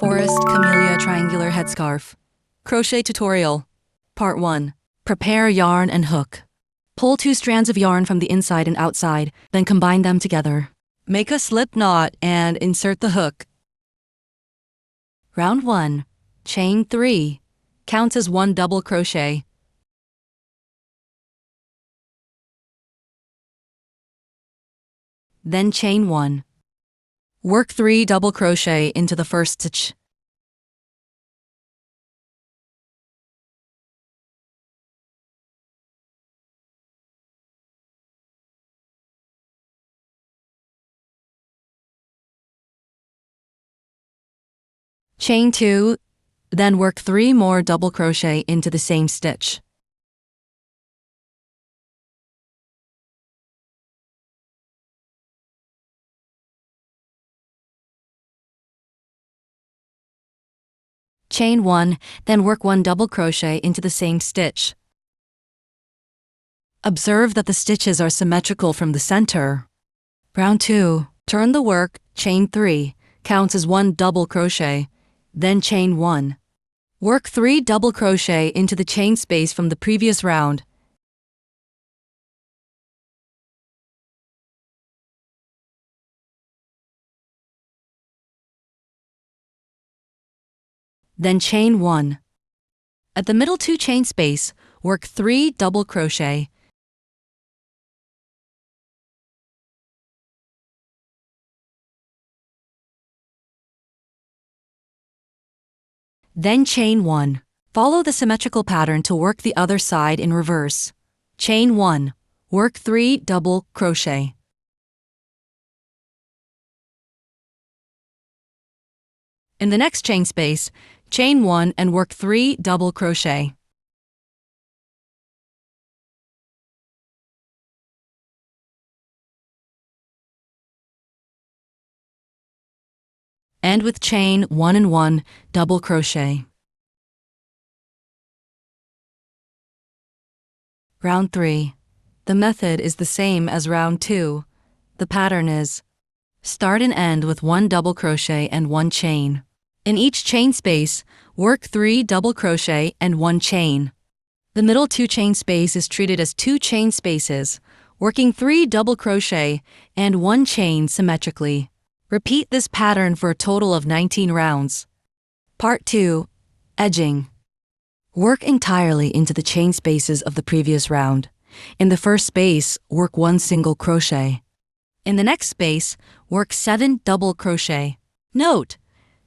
Forest Camellia Triangular Headscarf. Crochet Tutorial. Part 1. Prepare yarn and hook. Pull 2 strands of yarn from the inside and outside, then combine them together. Make a slip knot and insert the hook. Round 1. Chain 3. Counts as 1 double crochet. Then chain 1. Work 3 double crochet into the first stitch. Chain 2, then work 3 more double crochet into the same stitch. Chain 1, then work 1 double crochet into the same stitch. Observe that the stitches are symmetrical from the center. Round 2. Turn the work, chain 3, counts as 1 double crochet, then chain 1. Work 3 double crochet into the chain space from the previous round. Then chain 1. At the middle 2 chain space, work 3 double crochet. Then chain 1. Follow the symmetrical pattern to work the other side in reverse. Chain 1. Work 3 double crochet. In the next chain space, chain 1 and work 3 double crochet. End with chain 1 and 1 double crochet. Round 3. The method is the same as round 2. The pattern is: start and end with 1 double crochet and 1 chain. In each chain space, work 3 double crochet and 1 chain. The middle 2 chain space is treated as 2 chain spaces, working 3 double crochet and 1 chain symmetrically. Repeat this pattern for a total of 19 rounds. Part 2. Edging. Work entirely into the chain spaces of the previous round. In the first space, work 1 single crochet. In the next space, work 7 double crochet. Note: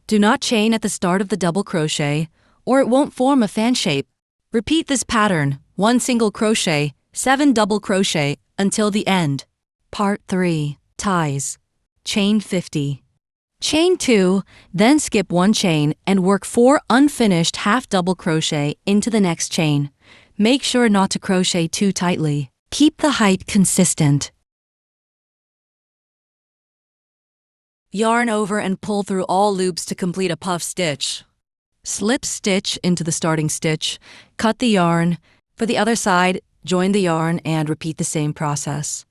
do not chain at the start of the double crochet, or it won't form a fan shape. Repeat this pattern, 1 single crochet, 7 double crochet, until the end. Part 3. Ties. Chain 50. Chain 2, then skip 1 chain and work 4 unfinished half double crochet into the next chain. Make sure not to crochet too tightly. Keep the height consistent. Yarn over and pull through all loops to complete a puff stitch. Slip stitch into the starting stitch, cut the yarn. For the other side, join the yarn and repeat the same process.